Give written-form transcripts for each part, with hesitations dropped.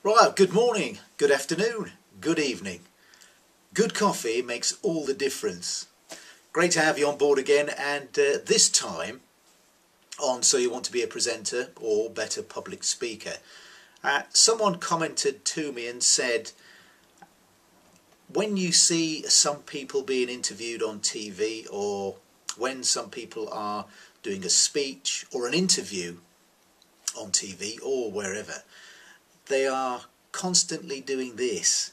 Right, good morning, good afternoon, good evening. Good coffee makes all the difference. Great to have you on board again, and this time on So You Want to Be a Presenter or Better Public Speaker. Someone commented to me and said, when you see some people being interviewed on TV, or when some people are doing a speech or an interview on TV or wherever, they are constantly doing this.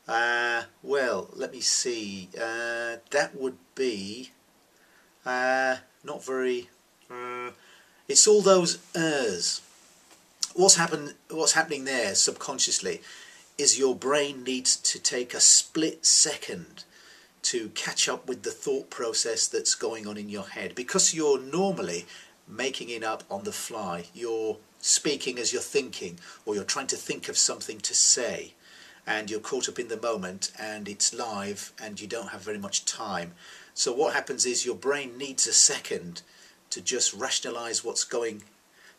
Well, let me see. That would be not very. It's all those ers. What's happening there subconsciously is your brain needs to take a split second to catch up with the thought process that's going on in your head, because you're normally making it up on the fly. You're speaking as you're thinking, or you're trying to think of something to say, and you're caught up in the moment and it's live and you don't have very much time. So what happens is your brain needs a second to just rationalize what's going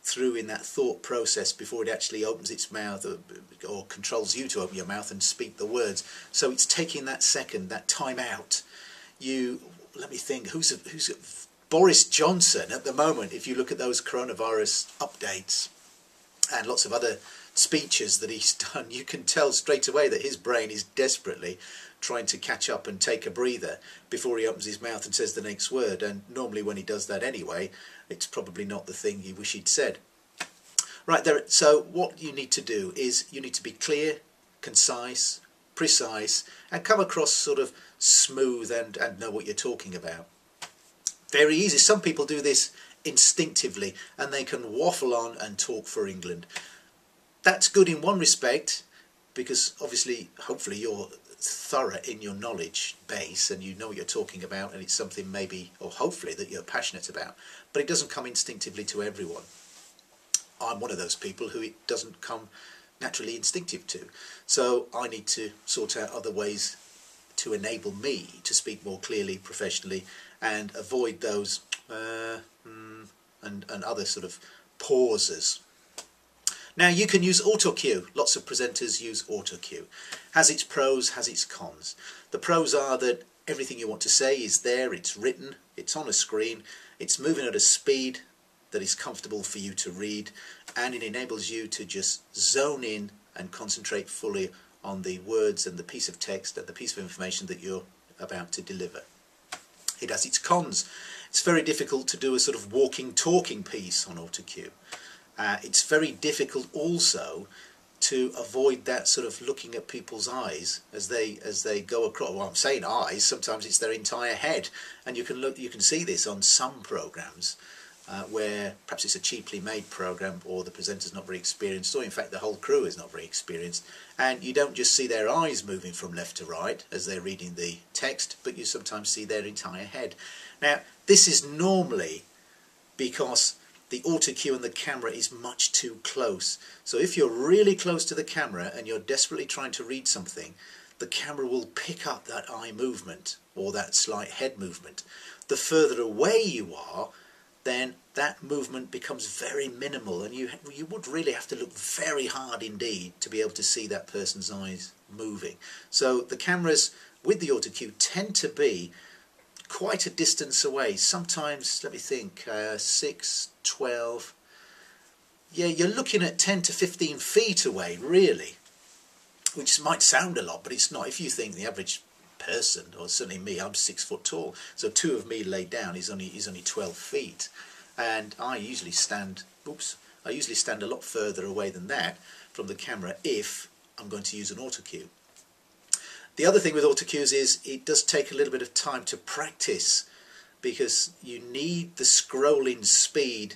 through in that thought process before it actually opens its mouth, or controls you to open your mouth and speak the words. So it's taking that second, that time out. Let me think, who's Boris Johnson at the moment, if you look at those coronavirus updates and lots of other speeches that he's done, you can tell straight away that his brain is desperately trying to catch up and take a breather before he opens his mouth and says the next word. And normally when he does that anyway, it's probably not the thing you wish he'd said. Right there. So what you need to do is you need to be clear, concise, precise, and come across sort of smooth and know what you're talking about. Very easy. Some people do this instinctively and they can waffle on and talk for England. That's good in one respect, because obviously, hopefully you're thorough in your knowledge base and you know what you're talking about, and it's something maybe, or hopefully, that you're passionate about. But it doesn't come instinctively to everyone. I'm one of those people who it doesn't come naturally instinctive to. So I need to sort out other ways to enable me to speak more clearly, professionally, and avoid those and other sort of pauses. Now you can use autocue. Lots of presenters use autocue. Has its pros, has its cons. The pros are that everything you want to say is there, it's written, it's on a screen, it's moving at a speed that is comfortable for you to read, and it enables you to just zone in and concentrate fully on the words and the piece of text and the piece of information that you're about to deliver. It has its cons. It's very difficult to do a sort of walking, talking piece on autocue. It's very difficult also to avoid that sort of looking at people's eyes as they go across. Well, I'm saying eyes. Sometimes it's their entire head, and you can see this on some programs where perhaps it's a cheaply made program, or the presenter's not very experienced, or in fact the whole crew is not very experienced, and you don't just see their eyes moving from left to right as they're reading the text, but you sometimes see their entire head. Now this is normally because the autocue and the camera is much too close. So if you're really close to the camera and you're desperately trying to read something, the camera will pick up that eye movement or that slight head movement. The further away you are, then that movement becomes very minimal, and you would really have to look very hard indeed to be able to see that person's eyes moving. So the cameras with the autocue tend to be quite a distance away. Sometimes, let me think, 6, 12, yeah, you're looking at 10 to 15 feet away, really, which might sound a lot, but it's not. If you think the average person, or certainly me, I'm 6 foot tall, so two of me laid down is only 12 feet, and I usually stand a lot further away than that from the camera if I'm going to use an autocue. The other thing with autocues is it does take a little bit of time to practice, because you need the scrolling speed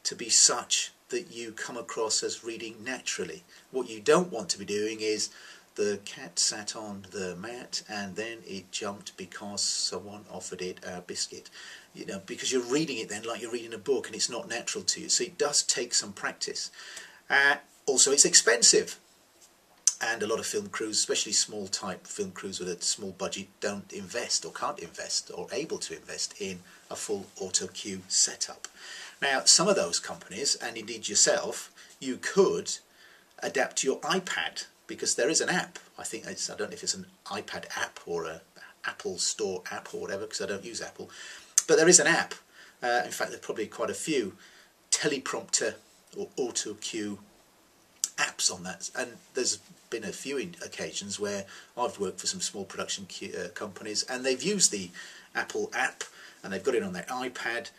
to be such that you come across as reading naturally. What you don't want to be doing is the cat sat on the mat and then it jumped because someone offered it a biscuit. You know, because you're reading it then like you're reading a book, and it's not natural to you. So it does take some practice. Also, it's expensive. And a lot of film crews, especially small type film crews with a small budget, don't invest or can't invest or able to invest in a full autocue setup. Now, some of those companies, and indeed yourself, you could adapt to your iPad, because there is an app. I don't know if it's an iPad app or a Apple Store app or whatever, because I don't use Apple, but there is an app. In fact, there are probably quite a few teleprompter or auto cue apps on that, and there's been a few occasions where I've worked for some small production companies, and they've used the Apple app and they've got it on their iPad,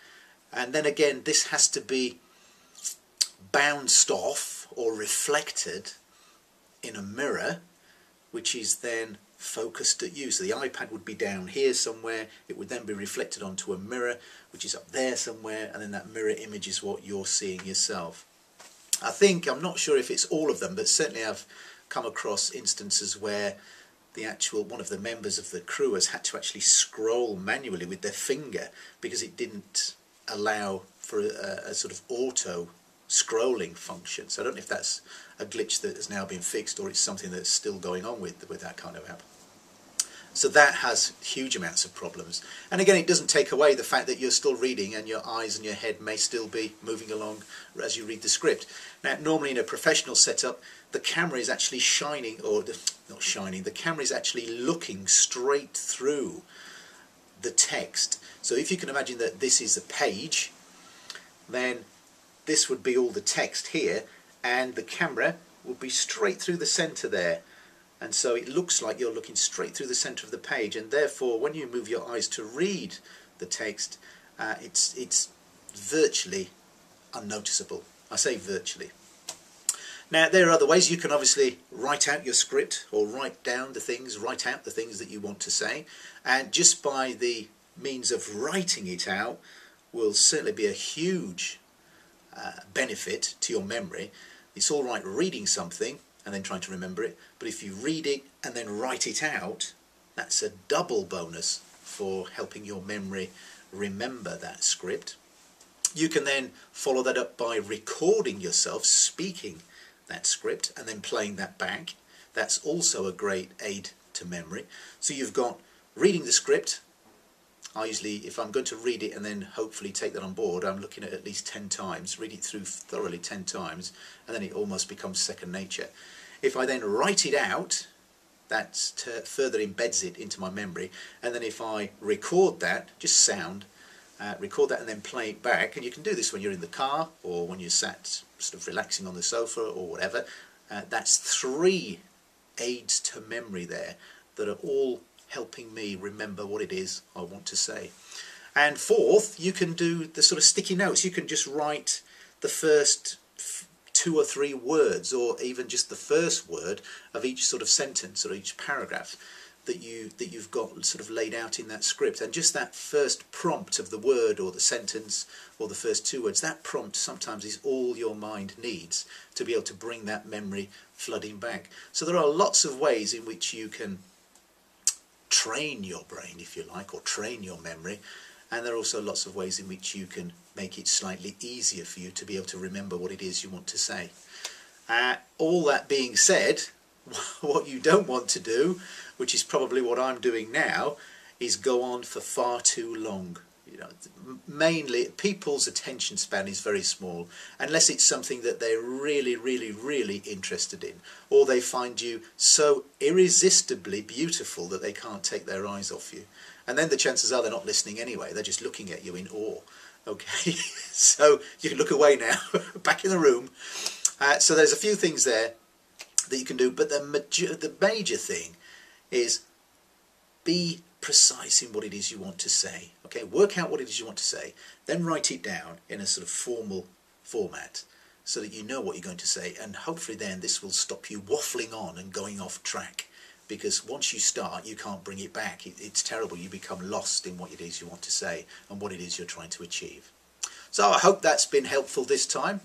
and then again this has to be bounced off or reflected in a mirror, which is then focused at you. So the iPad would be down here somewhere, it would then be reflected onto a mirror which is up there somewhere, and then that mirror image is what you're seeing yourself. I'm not sure if it's all of them, but certainly I've come across instances where one of the members of the crew has had to actually scroll manually with their finger because it didn't allow for a sort of auto scrolling function. So I don't know if that's a glitch that has now been fixed, or it's something that's still going on with that kind of app. So that has huge amounts of problems. And again, it doesn't take away the fact that you're still reading and your eyes and your head may still be moving along as you read the script. Now, normally in a professional setup, the camera is actually shining, or not shining, the camera is actually looking straight through the text. So if you can imagine that this is a page, then this would be all the text here, and the camera would be straight through the center there. And so it looks like you're looking straight through the center of the page, and therefore when you move your eyes to read the text, it's virtually unnoticeable. I say virtually. Now, there are other ways. You can obviously write out your script, or write out the things that you want to say, and just by the means of writing it out will certainly be a huge benefit to your memory. It's all right reading something and then trying to remember it, but if you read it and then write it out, that's a double bonus for helping your memory remember that script. You can then follow that up by recording yourself speaking that script and then playing that back. That's also a great aid to memory. So you've got reading the script. I usually, if I'm going to read it and then hopefully take that on board, I'm looking at least 10 times, read it through thoroughly 10 times, and then it almost becomes second nature. If I then write it out, that further embeds it into my memory, and then if I record that, just sound, record that and then play it back, and you can do this when you're in the car or when you're sat sort of relaxing on the sofa or whatever. That's 3 aids to memory there that are all helping me remember what it is I want to say. And 4th, you can do the sort of sticky notes. You can just write the first 2 or 3 words, or even just the first word of each sort of sentence or each paragraph that you've got sort of laid out in that script. And just that first prompt of the word or the sentence or the first 2 words, that prompt sometimes is all your mind needs to be able to bring that memory flooding back. So there are lots of ways in which you can train your brain, if you like, or train your memory, and there are also lots of ways in which you can make it slightly easier for you to be able to remember what it is you want to say. All that being said, what you don't want to do, which is probably what I'm doing now, is go on for far too long. You know, mainly people's attention span is very small, unless it's something that they're really, really, really interested in, or they find you so irresistibly beautiful that they can't take their eyes off you. And then the chances are they're not listening anyway, they're just looking at you in awe. Okay, so you can look away now, back in the room. So there's a few things there that you can do, but the major thing is be precise in what it is you want to say. Okay, work out what it is you want to say, then write it down in a sort of formal format so that you know what you're going to say, and hopefully then this will stop you waffling on and going off track, because once you start you can't bring it back. It's terrible. You become lost in what it is you want to say and what it is you're trying to achieve. So I hope that's been helpful this time.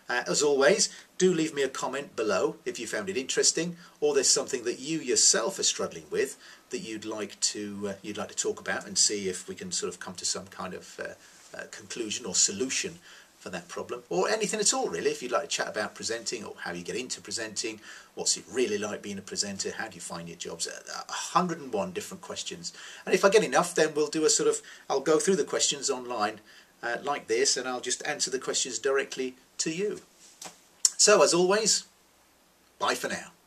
As always, do leave me a comment below if you found it interesting, or there's something that you yourself are struggling with that you'd like to talk about, and see if we can sort of come to some kind of conclusion or solution for that problem, or anything at all really. If you'd like to chat about presenting, or how you get into presenting, what's it really like being a presenter, how do you find your jobs, 101 different questions. And if I get enough, then we'll do a sort of, I'll go through the questions online like this, and I'll just answer the questions directly to you. So as always, Bye for now.